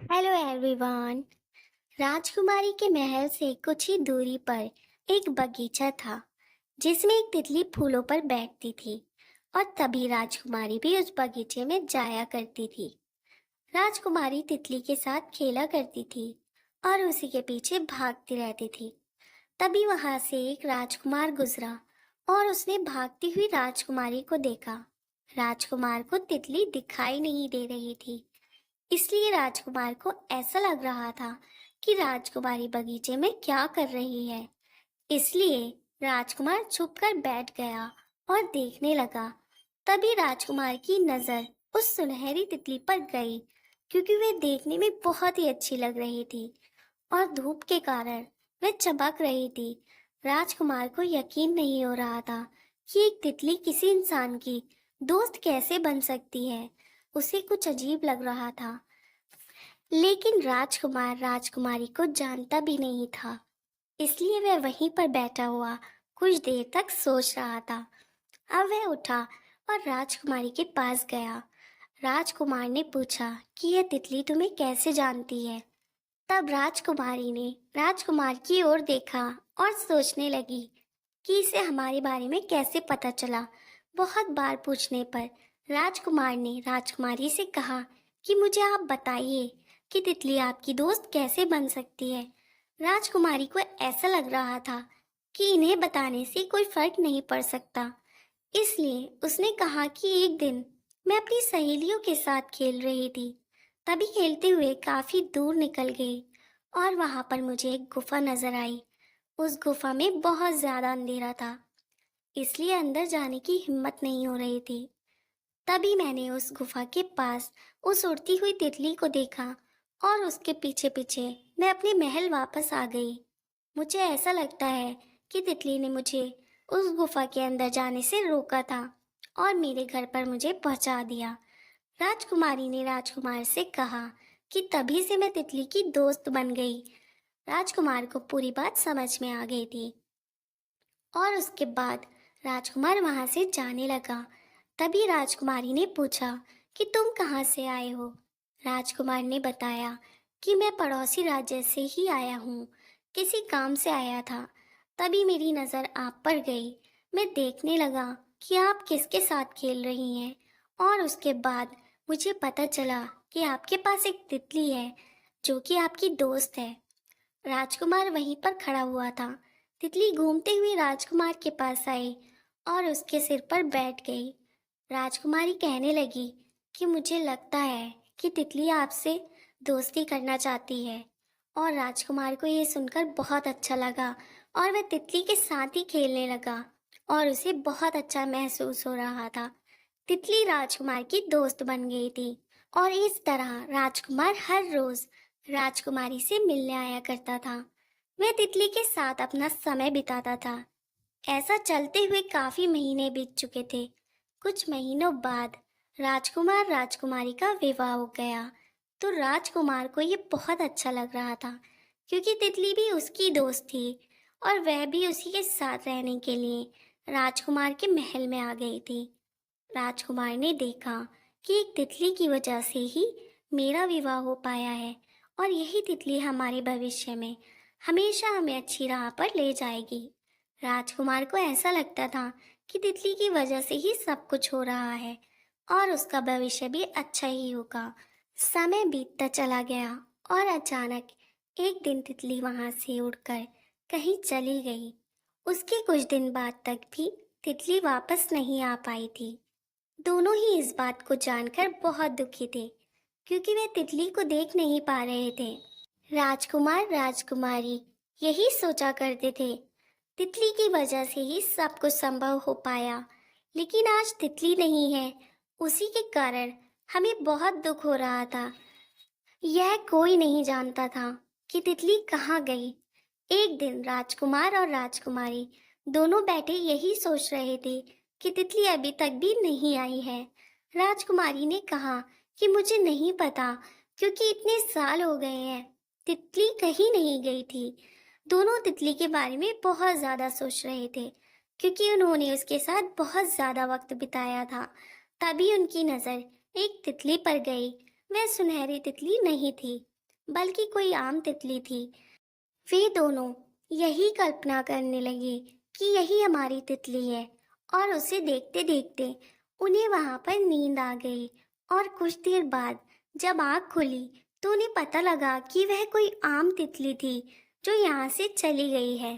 Hello everyone. राजकुमारी के महल से कुछ ही दूरी पर एक बगीचा था जिसमें एक तितली फूलों पर बैठती थी। और तभी राजकुमारी भी उस बगीचे में जाया करती थी। राजकुमारी तितली के साथ खेला करती थी और उसी के पीछे भागती रहती थी। तभी वहां से एक राजकुमार गुजरा और उसने भागती हुई राजकुमारी को देखा। राजकुमार को तितली दिखाई नहीं दे रही थी, इसलिए राजकुमार को ऐसा लग रहा था कि राजकुमारी बगीचे में क्या कर रही है। इसलिए राजकुमार छुपकर बैठ गया और देखने लगा। तभी राजकुमार की नजर उस सुनहरी तितली पर गई, क्योंकि वे देखने में बहुत ही अच्छी लग रही थी और धूप के कारण वे चमक रही थी। राजकुमार को यकीन नहीं हो रहा था कि एक तितली किसी इंसान की दोस्त कैसे बन सकती है। उसे कुछ अजीब लग रहा था, लेकिन राजकुमार राजकुमारी को जानता भी नहीं था, इसलिए वह वहीं पर बैठा हुआ कुछ देर तक सोच रहा था। अब वह उठा और राजकुमारी के पास गया। राजकुमार ने पूछा कि यह तितली तुम्हें कैसे जानती है। तब राजकुमारी ने राजकुमार की ओर देखा और सोचने लगी कि इसे हमारे बारे में कैसे पता चला। बहुत बार पूछने पर राजकुमार ने राजकुमारी से कहा कि मुझे आप बताइए कि तितली आपकी दोस्त कैसे बन सकती है। राजकुमारी को ऐसा लग रहा था कि इन्हें बताने से कोई फर्क नहीं पड़ सकता, इसलिए उसने कहा कि एक दिन मैं अपनी सहेलियों के साथ खेल रही थी। तभी खेलते हुए काफी दूर निकल गई और वहां पर मुझे एक गुफा नजर आई। उस गुफा में बहुत ज्यादा अंधेरा था, इसलिए अंदर जाने की हिम्मत नहीं हो रही थी। तभी मैंने उस गुफा के पास उस उड़ती हुई तितली को देखा और उसके पीछे पीछे मैं अपने महल वापस आ गई। मुझे ऐसा लगता है कि तितली ने मुझे उस गुफा के अंदर जाने से रोका था और मेरे घर पर मुझे पहुंचा दिया। राजकुमारी ने राजकुमार से कहा कि तभी से मैं तितली की दोस्त बन गई। राजकुमार को पूरी बात समझ में आ गई थी और उसके बाद राजकुमार वहां से जाने लगा। तभी राजकुमारी ने पूछा कि तुम कहाँ से आए हो। राजकुमार ने बताया कि मैं पड़ोसी राज्य से ही आया हूँ, किसी काम से आया था। तभी मेरी नज़र आप पर गई। मैं देखने लगा कि आप किसके साथ खेल रही हैं और उसके बाद मुझे पता चला कि आपके पास एक तितली है जो कि आपकी दोस्त है। राजकुमार वहीं पर खड़ा हुआ था। तितली घूमते हुए राजकुमार के पास आई और उसके सिर पर बैठ गई। राजकुमारी कहने लगी कि मुझे लगता है कि तितली आपसे दोस्ती करना चाहती है। और राजकुमार को ये सुनकर बहुत अच्छा लगा और वह तितली के साथ ही खेलने लगा और उसे बहुत अच्छा महसूस हो रहा था। तितली राजकुमार की दोस्त बन गई थी और इस तरह राजकुमार हर रोज राजकुमारी से मिलने आया करता था। वह तितली के साथ अपना समय बिताता था। ऐसा चलते हुए काफी महीने बीत चुके थे। कुछ महीनों बाद राजकुमार राजकुमारी का विवाह हो गया। तो राजकुमार को ये बहुत अच्छा लग रहा था, क्योंकि तितली भी उसकी दोस्त थी और वह भी उसी के साथ रहने के लिए राजकुमार के महल में आ गई थी। राजकुमार ने देखा कि एक तितली की वजह से ही मेरा विवाह हो पाया है और यही तितली हमारे भविष्य में हमेशा हमें अच्छी राह पर ले जाएगी। राजकुमार को ऐसा लगता था कि तितली की वजह से ही सब कुछ हो रहा है और उसका भविष्य भी अच्छा ही होगा। समय बीतता चला गया और अचानक एक दिन तितली वहां से उड़कर कहीं चली गई। उसके कुछ दिन बाद तक भी तितली वापस नहीं आ पाई थी। दोनों ही इस बात को जानकर बहुत दुखी थे, क्योंकि वे तितली को देख नहीं पा रहे थे। राजकुमार राजकुमारी यही सोचा करते थे, तितली की वजह से ही सब कुछ संभव हो पाया, लेकिन आज तितली नहीं है, उसी के कारण हमें बहुत दुख हो रहा था। यह कोई नहीं जानता था कि तितली कहाँ गई। एक दिन राजकुमार और राजकुमारी दोनों बैठे यही सोच रहे थे कि तितली अभी तक भी नहीं आई है। राजकुमारी ने कहा कि मुझे नहीं पता, क्योंकि इतने साल हो गए हैं, तितली कहीं नहीं गई थी। दोनों तितली के बारे में बहुत ज्यादा सोच रहे थे, क्योंकि उन्होंने उसके साथ बहुत ज्यादा वक्त बिताया था। तभी उनकी नजर एक तितली पर गई। वह सुनहरी तितली नहीं थी, बल्कि कोई आम तितली थी। वे दोनों यही कल्पना करने लगे कि यही हमारी तितली है, और उसे देखते देखते उन्हें वहां पर नींद आ गई। और कुछ देर बाद जब आँख खुली तो उन्हें पता लगा कि वह कोई आम तितली थी जो यहाँ से चली गई है।